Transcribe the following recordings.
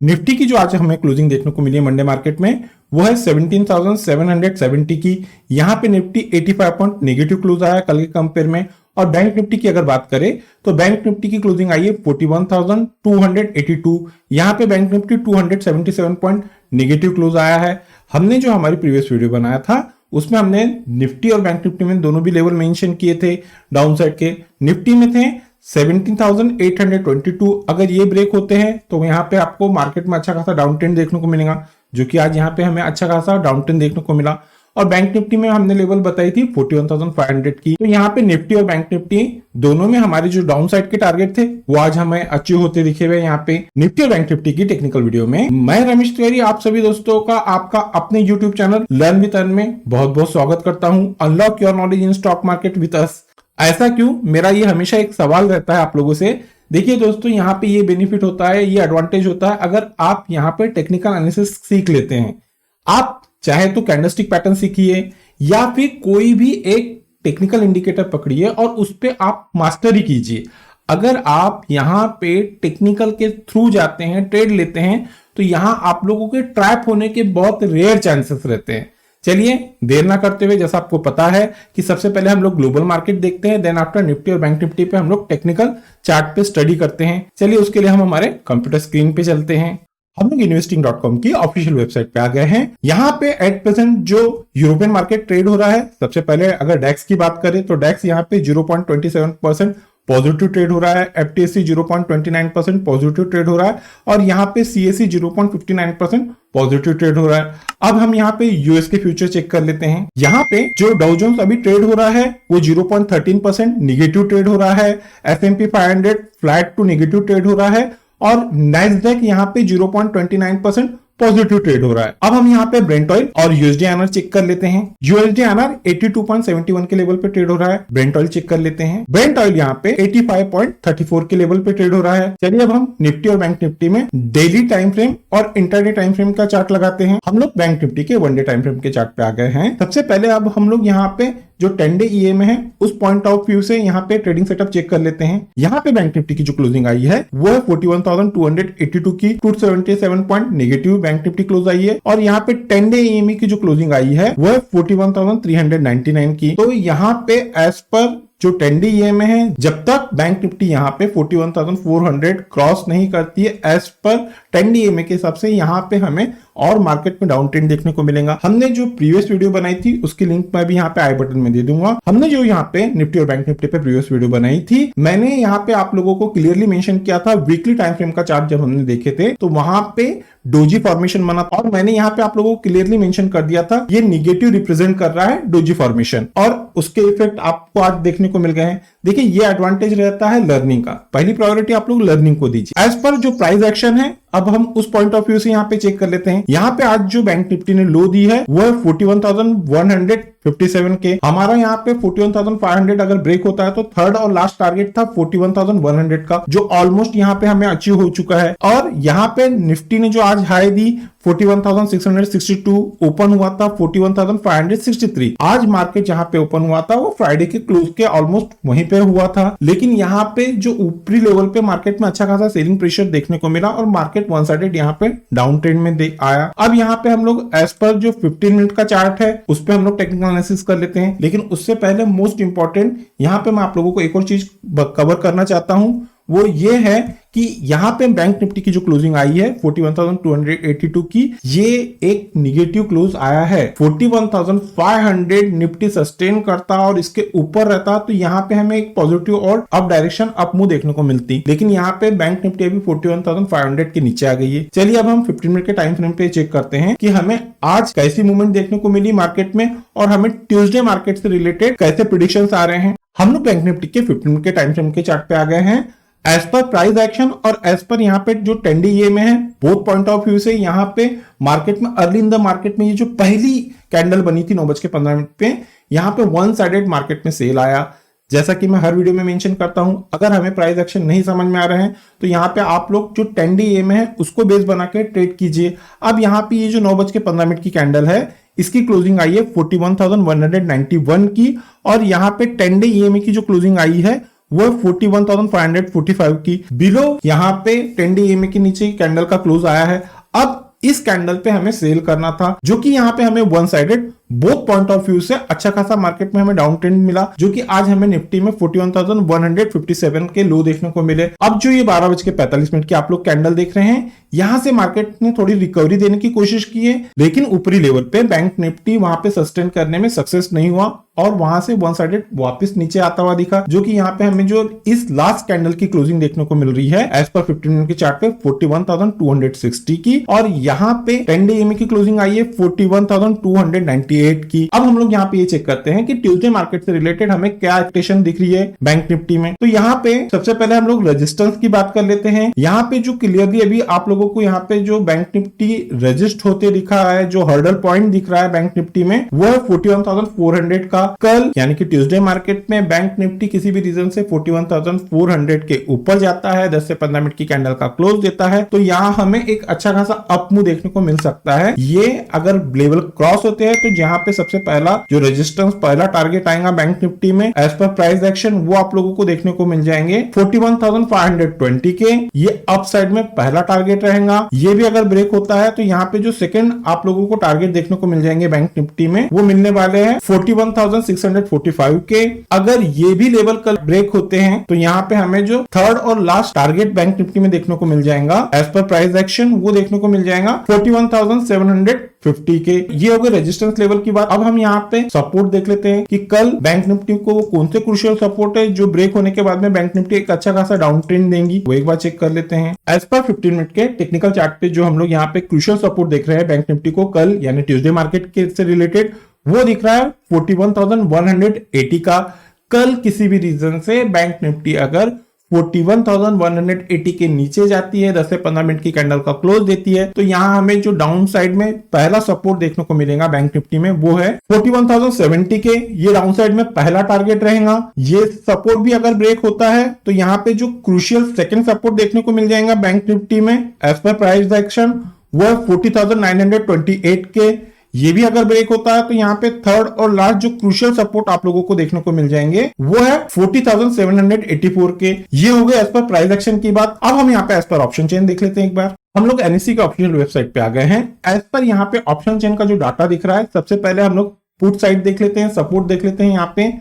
Nifty की जो आज हमें क्लोजिंग देखने को मिली है मंडे मार्केट में, वो है 17,770 की। यहाँ पे निफ्टी 85 पॉइंट नेगेटिव क्लोज आया कल के कंपेयर में। और बैंक निफ्टी की अगर बात करें तो बैंक निफ्टी की क्लोजिंग आई है 41,282। यहाँ पे bank Nifty 277 point negative close आया है। हमने जो हमारी प्रीवियस वीडियो बनाया था उसमें हमने निफ्टी और बैंक निफ्टी में दोनों भी लेवल मेंशन किए थे डाउन साइड के। निफ्टी में थे 17,822। अगर ये ब्रेक होते हैं तो यहाँ पे आपको मार्केट में अच्छा खासा डाउन ट्रेंड देखने को मिलेगा, जो कि आज यहाँ पे हमें अच्छा खासा डाउन ट्रेंड देखने को मिला। और बैंक निफ्टी में हमने लेवल बताई थी 41,500 की। तो यहाँ पे निफ्टी और बैंक निफ्टी दोनों में हमारे जो डाउन साइड के टारगेट थे वो आज हमें अचीव होते दिखे हुए। यहाँ पे निफ्टी और बैंक निफ्टी की टेक्निकल वीडियो में मैं रमेश तिवारी आप सभी दोस्तों का आपका अपने YouTube channel learn with earn में बहुत बहुत स्वागत करता हूँ। Unlock your knowledge in stock market with us. ऐसा क्यों, मेरा ये हमेशा एक सवाल रहता है आप लोगों से। देखिए दोस्तों, यहाँ पे ये बेनिफिट होता है, ये एडवांटेज होता है अगर आप यहाँ पे टेक्निकल एनालिसिस सीख लेते हैं। आप चाहे तो कैंडलस्टिक पैटर्न सीखिए या फिर कोई भी एक टेक्निकल इंडिकेटर पकड़िए और उस पे आप मास्टरी कीजिए। अगर आप यहाँ पे टेक्निकल के थ्रू जाते हैं, ट्रेड लेते हैं, तो यहाँ आप लोगों के ट्रैप होने के बहुत रेयर चांसेस रहते हैं। चलिए देर ना करते हुए, जैसा आपको पता है कि सबसे पहले हम लोग ग्लोबल मार्केट देखते हैं, देन आफ्टर निफ्टी और बैंक निफ्टी पे हम लोग टेक्निकल चार्ट पे स्टडी करते हैं। चलिए उसके लिए हम हमारे कंप्यूटर स्क्रीन पे चलते हैं। हम लोग investing.com की ऑफिशियल वेबसाइट पे आ गए हैं। यहाँ पे एट प्रेजेंट जो यूरोपियन मार्केट ट्रेड हो रहा है, सबसे पहले अगर डेक्स की बात करें तो डेक्स यहाँ पे 0.27% पॉजिटिव ट्रेड हो रहा है। एफटीएससी 0.29% पॉजिटिव ट्रेड हो रहा है और यहाँ पे सीएससी 0.59% पॉजिटिव ट्रेड हो रहा है। अब हम यहाँ पे यूएस के फ्यूचर चेक कर लेते हैं। यहाँ पे जो डाउ जोन्स अभी ट्रेड हो रहा है वो 0.13% निगेटिव ट्रेड हो रहा है। SMP 500 flat to negative trade हो रहा है और नैस्डैक यहाँ पे 0.29% पॉजिटिव ट्रेड हो रहा है। अब हम यहाँ पे ब्रेंट ऑयल और यूएसडी आनर चेक कर लेते हैं। यूएसडी आनर 82.71 के लेवल पे ट्रेड हो रहा है। ब्रेंट ऑयल चेक कर लेते हैं। ब्रेंट ऑयल यहाँ पे 85.34 के लेवल पे ट्रेड हो रहा है। चलिए अब हम निफ्टी और बैंक निफ्टी में डेली टाइम फ्रेम और इंटरडे टाइम फ्रेम का चार्ट लगाते हैं। हम लोग बैंक निफ्टी के वन डे टाइम फ्रेम के चार्ट पे आ गए हैं। सबसे पहले अब हम लोग यहाँ पे जो 10 डे ईएमए है उस पॉइंट ऑफ व्यू से यहाँ पे ट्रेडिंग सेटअप चेक कर लेते हैं। यहाँ पे बैंक निफ्टी की जो क्लोजिंग आई है वो है 41,282 की। 277 point negative Bank Nifty close आई है और यहाँ पे 10 डे ईएमए की जो क्लोजिंग आई है वो है 41,399 की। तो यहाँ पे एज पर जो 10 डे ईएमए है, जब तक बैंक निफ्टी यहाँ पे 41,400 क्रॉस नहीं करती है एज पर 10 डे ईएमए के हिसाब से, यहाँ पे हमें और मार्केट में डाउन ट्रेंड देखने को मिलेगा। हमने जो प्रीवियस वीडियो बनाई थी उसकी लिंक मैं भी यहाँ पे आई बटन में दे दूंगा। हमने जो यहाँ पे निफ्टी और बैंक निफ्टी पे प्रीवियस वीडियो बनाई थी, मैंने यहाँ पे आप लोगों को क्लियरली मेंशन किया था वीकली टाइम फ्रेम का चार्ट जब हमने देखे थे तो वहां पे डोजी फॉर्मेशन बना था और मैंने यहाँ पे आप लोगों को क्लियरली मेंशन कर दिया था ये निगेटिव रिप्रेजेंट कर रहा है डोजी फॉर्मेशन और उसके इफेक्ट आपको आज देखने को मिल गए हैं। देखिए ये एडवांटेज रहता है लर्निंग का। पहली प्रायोरिटी आप लोग लर्निंग को दीजिए। एज पर जो प्राइस एक्शन है अब हम उस पॉइंट ऑफ व्यू से यहाँ पे चेक कर लेते हैं। यहाँ पे आज जो बैंक निफ्टी ने लो दी है वो है 41,157 के। हमारा यहाँ पे 41,500 अगर ब्रेक होता है तो थर्ड और लास्ट टारगेट था 41,100 का, जो ऑलमोस्ट यहाँ पे हमें अचीव हो चुका है। और यहाँ पे निफ्टी ने जो आज हाई दी 41,662, ओपन हुआ था 41,563। आज मार्केट जहां पे ओपन हुआ था वो फ्राइडे के क्लोज के ऑलमोस्ट वहीं पे हुआ था, लेकिन यहाँ पे जो ऊपरी लेवल पे मार्केट में अच्छा खासा सेलिंग प्रेशर देखने को मिला और मार्केट वन साइडेड यहाँ पे डाउन ट्रेंड में आया। अब यहाँ पे हम लोग एज पर जो 15 मिनट का चार्ट है उस पे हम लोग टेक्निकल एनालिसिस कर लेते हैं। लेकिन उससे पहले मोस्ट इंपॉर्टेंट यहाँ पे मैं आप लोगों को एक और चीज कवर करना चाहता हूं, वो ये है कि यहाँ पे बैंक निफ्टी की जो क्लोजिंग आई है 41,282 की, ये एक निगेटिव क्लोज आया है। 41,500 निफ्टी सस्टेन करता और इसके ऊपर रहता तो यहाँ पे हमें एक पॉजिटिव और अप डायरेक्शन अप मूव देखने को मिलती, लेकिन यहाँ पे बैंक निफ्टी अभी 41,500 के नीचे आ गई है। चलिए अब हम 15 मिनट के टाइम फ्रेम पे चेक करते हैं कि हमें आज कैसी मूवमेंट देखने को मिली मार्केट में और हमें ट्यूसडे मार्केट से रिलेटेड कैसे प्रेडिक्शंस आ रहे हैं। हम लोग बैंक निफ्टी के 15 मिनट के टाइम फ्रेम के चार्ट पे आ गए हैं। एज पर प्राइस एक्शन और एज पर यहाँ पे जो 10 डे ईएमए है, बोथ पॉइंट ऑफ व्यू से यहाँ पे मार्केट में अर्ली इन द मार्केट में ये जो पहली कैंडल बनी थी 9:15 पे, यहाँ पे वन साइडेड मार्केट में सेल आया। जैसा कि मैं हर वीडियो में मेंशन करता हूं, अगर हमें प्राइस एक्शन नहीं समझ में आ रहे हैं तो यहाँ पे आप लोग जो 10 डे ईएमए है उसको बेस बना के ट्रेड कीजिए। अब यहाँ पे ये जो 9:15 की कैंडल है इसकी क्लोजिंग आई है 41,191 की और यहाँ पे 10 डे ईएमए की जो क्लोजिंग आई है वो 41,545 की। बिलो यहाँ पे 10 डे EMA के नीचे कैंडल का क्लोज आया है। अब इस कैंडल पे हमें सेल करना था, जो कि यहाँ पे हमें one sided both point of view से अच्छा खासा मार्केट में हमें डाउन ट्रेंड मिला, जो कि आज हमें निफ्टी में 41,157 के लो देखने को मिले। अब जो ये 12:45 की आप लोग कैंडल देख रहे हैं, यहां से मार्केट ने थोड़ी रिकवरी देने की कोशिश की है, लेकिन ऊपरी लेवल पे बैंक निफ्टी वहां पे सस्टेन करने में सक्सेस नहीं हुआ और वहां से वन साइडेड वापस नीचे आता हुआ दिखा, जो कि यहाँ पे हमें जो इस लास्ट कैंडल की क्लोजिंग देखने को मिल रही है एज पर 15 मिनट के चार्ट पे 41,260 की, और यहाँ पे 10 डे EMA की क्लोजिंग आई है 41,298 की। अब हम लोग यहाँ पे ये चेक करते हैं कि ट्यूसडे मार्केट से रिलेटेड हमें क्या एक्सपेक्टेशन दिख रही है बैंक निफ्टी में। तो यहाँ पे सबसे पहले हम लोग रेजिस्टेंस की बात कर लेते हैं। यहाँ पे जो क्लियरली अभी आप लोगों को यहाँ पे जो बैंक निफ्टी रेजिस्ट होते दिखा है, जो हर्डल पॉइंट दिख रहा है बैंक निफ्टी में, वो है 41,400 का। कल यानी कि ट्यूसडे मार्केट में बैंक निफ्टी किसी भी रीजन से 41,400 के ऊपर जाता है, 10 से 15 मिनट की कैंडल का क्लोज देता है, तो यहाँ हमें एक अच्छा खासा अप मूव देखने को मिल सकता है। ये अगर लेवल क्रॉस होते हैं तो जहां पे सबसे पहला जो रेजिस्टेंस, पहला टारगेट आएगा बैंक निफ्टी में एज पर प्राइस एक्शन, वो आप लोगों को देखने को मिल जाएंगे 41,520 के। ये अप साइड में पहला टारगेट रहेगा। ये भी अगर ब्रेक होता है तो यहाँ पे जो सेकंड आप लोगों को टारगेट देखने को मिल जाएंगे बैंक निफ्टी में, वो मिलने वाले हैं 41,645 के। अगर ये भी लेवल कल ब्रेक होते हैं तो यहाँ पे हमें जो थर्ड और लास्ट टारगेट बैंक निफ्टी में देखने को मिल जाएगा एज पर प्राइस एक्शन, वो देखने को मिल जाएगा 41,750 के। ये हो गए रेजिस्टेंस लेवल की बात। अब हम यहाँ पे सपोर्ट देख लेते हैं कि कल बैंक निफ्टी को कौन से क्रूशियल सपोर्ट है जो ब्रेक होने के बाद में बैंक निफ्टी एक अच्छा खासा डाउन ट्रेंड देंगी, वो एक बार चेक कर लेते हैं। एज पर 15 मिनट के टेक्निकल चार्ट पे जो हम लोग यहाँ पे क्रूशियल सपोर्ट देख रहे हैं बैंक निफ्टी को कल यानी ट्यूसडे मार्केट के से रिलेटेड, वो दिख रहा है 41,180 का। कल किसी भी रीजन से बैंक निफ्टी अगर 41,180 के नीचे जाती है, 10 से 15 मिनट की कैंडल का क्लोज देती है, तो यहाँ हमें जो डाउन साइड में पहला सपोर्ट देखने को मिलेगा बैंक निफ्टी में, वो है 41,070 के। ये डाउन साइड में पहला टारगेट रहेगा। ये सपोर्ट भी अगर ब्रेक होता है तो यहाँ पे जो क्रूशियल सेकंड सपोर्ट देखने को मिल जाएगा बैंक निफ्टी में एज पर प्राइस एक्शन, वो है 40,928 के। ये भी अगर ब्रेक होता है तो यहाँ पे थर्ड और लास्ट जो क्रूशियल सपोर्ट आप लोगों को देखने को मिल जाएंगे, वो है 40,784 के। ये हो गए एज पर प्राइस एक्शन की बात। अब हम यहाँ पे एज पर ऑप्शन चेन देख लेते हैं एक बार। हम लोग NSE के ऑप्शनल वेबसाइट पे आ गए हैं। एज पर यहाँ पे ऑप्शन चेन का जो डाटा दिख रहा है, सबसे पहले हम लोग पुट साइड देख लेते हैं, सपोर्ट देख लेते हैं।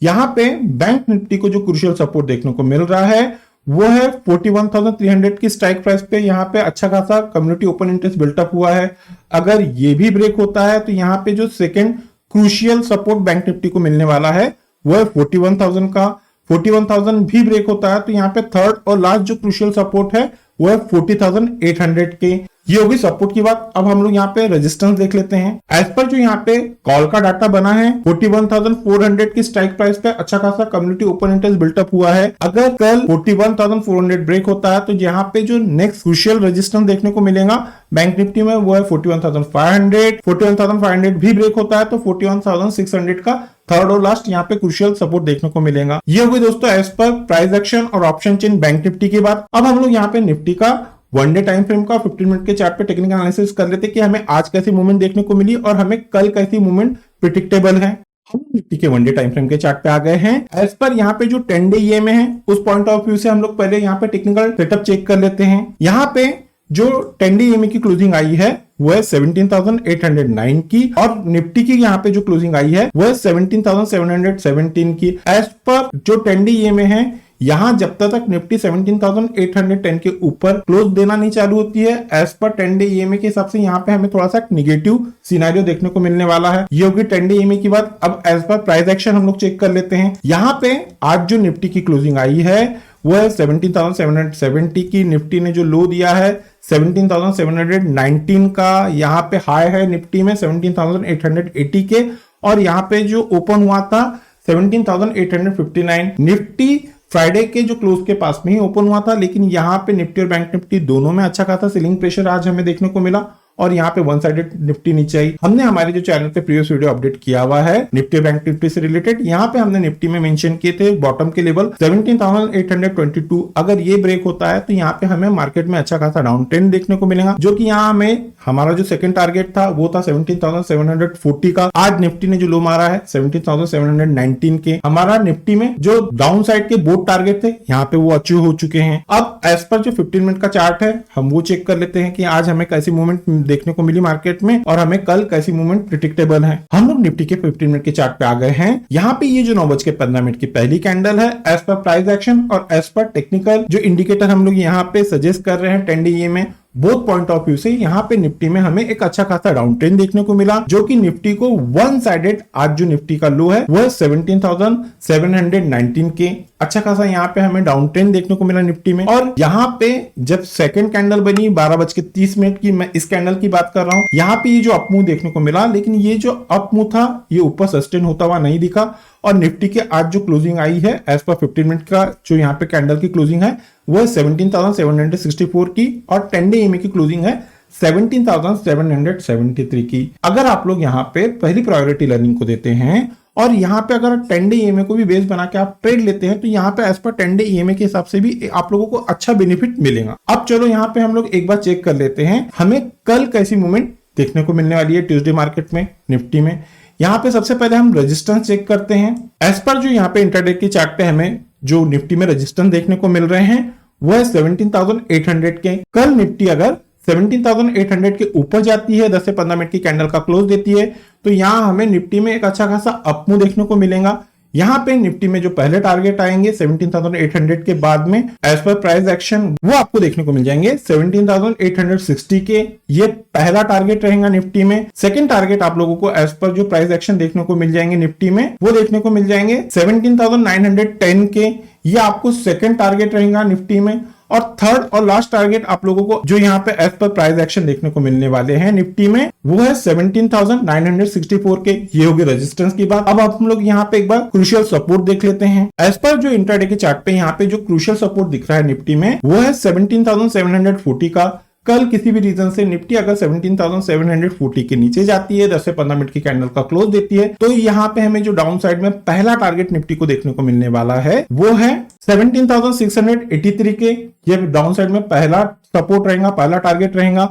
यहाँ पे बैंक निफ्टी को जो क्रूशियल सपोर्ट देखने को मिल रहा है, वो है 41,300 की स्ट्राइक प्राइस पे। यहाँ पे अच्छा खासा कम्युनिटी ओपन इंटरेस्ट बिल्टअप हुआ है। अगर ये भी ब्रेक होता है तो यहाँ पे जो second crucial support bank Nifty को मिलने वाला है, वो है 41,000 का। 41,000 भी ब्रेक होता है तो यहाँ पे थर्ड और लास्ट जो क्रूशियल सपोर्ट है, वो है 40,800 के। ये होगी सपोर्ट की बात। अब हम लोग यहाँ पे रेजिस्टेंस देख लेते हैं। एज पर जो यहाँ पे कॉल का डाटा बना है, 41,400 की स्ट्राइक प्राइस पे अच्छा खासा कम्युनिटी ओपन इंटरेस्ट बिल्टअप हुआ है। अगर कल 41,400 ब्रेक होता है तो यहाँ पे जो नेक्स्ट क्रूशियल रेजिस्टेंस देखने को मिलेगा बैंक निफ्टी में, वो है 41,500। 41,500 भी ब्रेक होता है तो 41,600 का थर्ड और लास्ट यहाँ पे क्रूशियल सपोर्ट देखने को मिलेगा। ये होगी दोस्तों एज पर प्राइस एक्शन और ऑप्शन चेन बैंक निफ्टी की बात। अब हम लोग यहाँ पे निफ्टी का वन डे टाइम फ्रेम का 15 मिनट के चार्ट पे टेक्निकल एनालिसिस कर लेते कि हमें आज कैसी मूवमेंट देखने को मिली और हमें कल कैसी मूवमेंट प्रिडिक्टेबल है। हम निफ्टी के वन डे टाइम फ्रेम के चार्ट पे आ गए हैं। एज पर यहाँ पे जो 10 डे EMA है, उस पॉइंट ऑफ व्यू से हम लोग पहले यहाँ पे टेक्निकल सेटअप चेक कर लेते हैं। यहाँ पे जो 10 डे EMA की क्लोजिंग आई है, वो है 17,809 की, और निफ्टी की यहाँ पे जो क्लोजिंग आई है, वो है 17,717 की। एज पर जो 10 डे EMA है, यहां जब तक निफ्टी 17,810 के ऊपर क्लोज देना नहीं चालू होती है, एज पर 10 डे EMA के हिसाब से यहाँ पे हमें थोड़ा सा नेगेटिव सिनेरियो देखने को मिलने वाला है। ये होगी 10 डे EMA की बात। अब एज पर प्राइस एक्शन हम लोग चेक कर लेते हैं। यहाँ पे आज जो निफ्टी की क्लोजिंग आई है, वो है 17,770 की। निफ्टी ने जो लो दिया है 17,719 का। यहाँ पे हाई है निफ्टी में 17,880 के, और यहाँ पे जो ओपन हुआ था 17,859। निफ्टी फ्राइडे के जो क्लोज के पास में ही ओपन हुआ था, लेकिन यहाँ पे निफ्टी और बैंक निफ्टी दोनों में अच्छा खासा सेलिंग प्रेशर आज हमें देखने को मिला, और यहाँ पे वन साइडेड निफ्टी नीचे आई। हमने हमारे जो चैनल पे प्रीवियस वीडियो अपडेट किया हुआ है निफ्टी बैंक निफ्टी से रिलेटेड, यहाँ पे हमने निफ्टी में मेंशन किए थे बॉटम के लेवल 17,822। अगर ये ब्रेक होता है तो यहाँ पे हमें मार्केट में अच्छा खासा डाउन ट्रेंड देखने को मिलेगा, जो कि यहाँ हमें हमारा जो सेकंड टारगेट था वो था 17,740 का। आज निफ्टी ने जो लो मारा है 17,719 के। हमारा निफ्टी में जो डाउन साइड के बोथ टारगेट थे यहाँ पे वो अचीव हो चुके हैं। अब एज पर जो 15 मिनट का चार्ट है हम वो चेक कर लेते हैं कि आज हमें कैसी मूवमेंट देखने को मिली मार्केट में और हमें कल कैसी मूवमेंट प्रिडिक्टेबल है। हम लोग निफ्टी के 15 मिनट के चार्ट पे आ गए हैं। यहाँ पे ये जो 9:15 की पहली कैंडल है एज पर प्राइस एक्शन और एज पर टेक्निकल जो इंडिकेटर हम लोग यहाँ पे सजेस्ट कर रहे हैं 10 डे में, बोथ पॉइंट ऑफ व्यू से यहाँ पे निफ्टी में हमें एक अच्छा खासा डाउन ट्रेंड देखने को मिला, जो कि निफ्टी को वन साइडेड आज जो निफ्टी का लो है वो है 17,719 के। अच्छा खासा यहाँ पे हमें डाउन ट्रेंड देखने को मिला निफ्टी में। और यहाँ पे जब सेकंड कैंडल बनी 12:30 की, मैं इस कैंडल की बात कर रहा हूँ, यहाँ पे ये जो अप मूव देखने को मिला, लेकिन ये जो अप मूव था ये ऊपर सस्टेन होता हुआ नहीं दिखा। और निफ्टी के आज जो क्लोजिंग आई है एज पर 15 मिनट का जो यहाँ पे कैंडल की क्लोजिंग है वो है 17,764 की और 10 डे EMA की क्लोजिंग है 17,773 की। अगर आप लोग यहाँ पे पहली प्रायोरिटी लर्निंग को देते हैं और यहाँ पे अगर 10 डे EMA को भी बेस बना के आप ट्रेड लेते हैं तो यहाँ पे एज पर 10 डे EMA के हिसाब से भी आप लोगों को अच्छा बेनिफिट मिलेगा। अब चलो यहाँ पे हम लोग एक बार चेक कर लेते हैं हमें कल कैसी मूवमेंट देखने को मिलने वाली है ट्यूसडे मार्केट में निफ्टी में। यहाँ पे सबसे पहले हम रेजिस्टेंस चेक करते हैं। एज पर जो यहाँ पे इंटरडे की चार्ट पे हमें जो निफ्टी में रेजिस्टेंस देखने को मिल रहे हैं वो है 17,800 के। कल निफ्टी अगर 17,800 के ऊपर जाती है 10 से 15 मिनट की कैंडल का क्लोज देती है तो यहाँ हमें निफ्टी में एक अच्छा खासा अप मूव देखने को मिलेगा। यहाँ पे निफ्टी में जो पहले टारगेट आएंगे 17,800 के बाद में एज पर प्राइस एक्शन वो आपको देखने को मिल जाएंगे 17,860 के। ये पहला टारगेट रहेगा निफ्टी में। सेकंड टारगेट आप लोगों को एज पर जो प्राइस एक्शन देखने को मिल जाएंगे निफ्टी में वो देखने को मिल जाएंगे 17,910 के। ये आपको सेकंड टारगेट रहेगा निफ्टी में। और थर्ड और लास्ट टारगेट आप लोगों को जो यहाँ पे एज पर प्राइस एक्शन देखने को मिलने वाले हैं निफ्टी में वो है 17,964 के। ये होगी रेजिस्टेंस की बात। अब हम लोग यहाँ पे एक बार क्रूशियल सपोर्ट देख लेते हैं। एज पर जो इंट्राडे के चार्ट पे यहाँ पे जो क्रूशियल सपोर्ट दिख रहा है निफ्टी में वो है 17,740 का। कल किसी भी रीजन से निफ्टी अगर 17,740 के नीचे जाती है 10 से 15 मिनट की कैंडल का क्लोज देती है तो यहाँ पे हमें जो डाउन साइड में पहला टारगेट निफ्टी को देखने को मिलने वाला है वो है 17,683 के। ये डाउन साइड में पहला सपोर्ट रहेगा, पहला टारगेट रहेगा।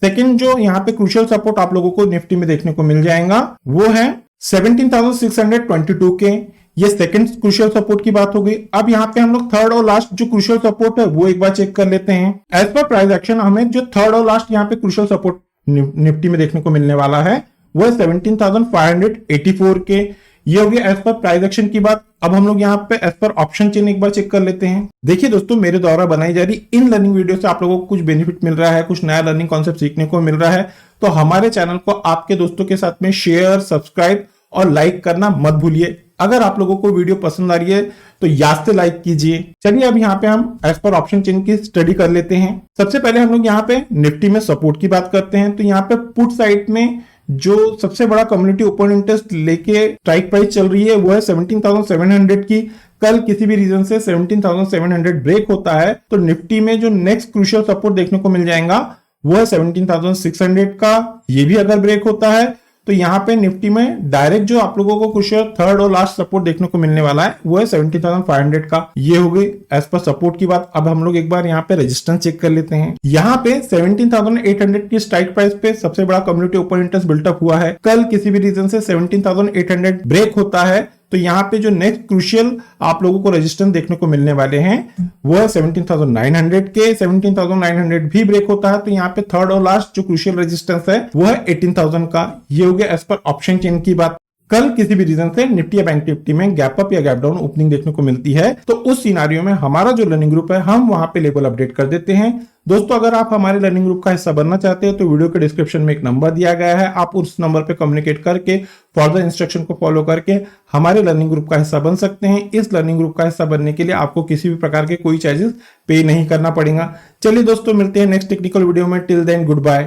सेकंड जो यहाँ पे क्रूशियल सपोर्ट आप लोगों को निफ्टी में देखने को मिल जाएगा वो है 17,622 के। ये सेकंड क्रूशियल सपोर्ट की बात हो गई। अब यहाँ पे हम लोग थर्ड और लास्ट जो क्रूशियल सपोर्ट है वो एक बार चेक कर लेते हैं। एज पर प्राइस एक्शन हमें जो थर्ड और लास्ट यहाँ पे क्रूशियल सपोर्ट निफ्टी में देखने को मिलने वाला है वो है 17,584 के। ये हो गया एज पर प्राइस एक्शन की बात। अब हम लोग यहाँ पे एज पर ऑप्शन चेन एक बार चेक कर लेते हैं। देखिए दोस्तों, मेरे द्वारा बनाई जा रही इन लर्निंग वीडियो से आप लोगों को कुछ बेनिफिट मिल रहा है, कुछ नया लर्निंग कॉन्सेप्ट सीखने को मिल रहा है, तो हमारे चैनल को आपके दोस्तों के साथ में शेयर, सब्सक्राइब और लाइक करना मत भूलिए। अगर आप लोगों को वीडियो पसंद आ रही है तो याद से लाइक कीजिए। चलिए अब यहाँ पे हम एज पर ऑप्शन चेन की स्टडी कर लेते हैं। सबसे पहले हम लोग यहाँ पे निफ्टी में सपोर्ट की बात करते हैं। तो यहाँ पे पुट साइड में जो सबसे बड़ा कम्युनिटी ओपन इंटरेस्ट लेके स्ट्राइक प्राइस चल रही है वो है 17,700 की। कल किसी भी रीजन से 17,700 ब्रेक होता है तो निफ्टी में जो नेक्स्ट क्रूशियल सपोर्ट देखने को मिल जाएगा वो है 17,600 का। ये भी अगर ब्रेक होता है तो यहाँ पे निफ्टी में डायरेक्ट जो आप लोगों को क्रूशियल थर्ड और लास्ट सपोर्ट देखने को मिलने वाला है वो है 17,500 का। ये हो गई एज पर सपोर्ट की बात। अब हम लोग एक बार यहाँ पे रेजिस्टेंस चेक कर लेते हैं। यहाँ पे 17,800 की स्ट्राइक प्राइस पे सबसे बड़ा कम्युनिटी ओपन इंटरेस्ट बिल्टअप हुआ है। कल किसी भी रीजन से 17,800 ब्रेक होता है तो यहाँ पे जो नेक्स्ट क्रूशियल आप लोगों को रेजिस्टेंस देखने को मिलने वाले हैं वो है 17,900 के। 17,900 भी ब्रेक होता है तो यहाँ पे थर्ड और लास्ट जो क्रूशियल रेजिस्टेंस है वो है 18,000 का। ये हो गया एज पर ऑप्शन चेन की बात। कल किसी भी रीजन से निफ्टी या बैंक निफ्टी में गैप अप या गैप डाउन ओपनिंग देखने को मिलती है तो उस सिनारियो में हमारा जो लर्निंग ग्रुप है हम वहां पे लेवल अपडेट कर देते हैं। दोस्तों, अगर आप हमारे लर्निंग ग्रुप का हिस्सा बनना चाहते हैं तो वीडियो के डिस्क्रिप्शन में एक नंबर दिया गया है, आप उस नंबर पे कम्युनिकेट करके फर्दर इंस्ट्रक्शन को फॉलो करके हमारे लर्निंग ग्रुप का हिस्सा बन सकते हैं। इस लर्निंग ग्रुप का हिस्सा बनने के लिए आपको किसी भी प्रकार के कोई चार्जेस पे नहीं करना पड़ेगा। चलिए दोस्तों, मिलते हैं नेक्स्ट टेक्निकल वीडियो में। Till then good bye.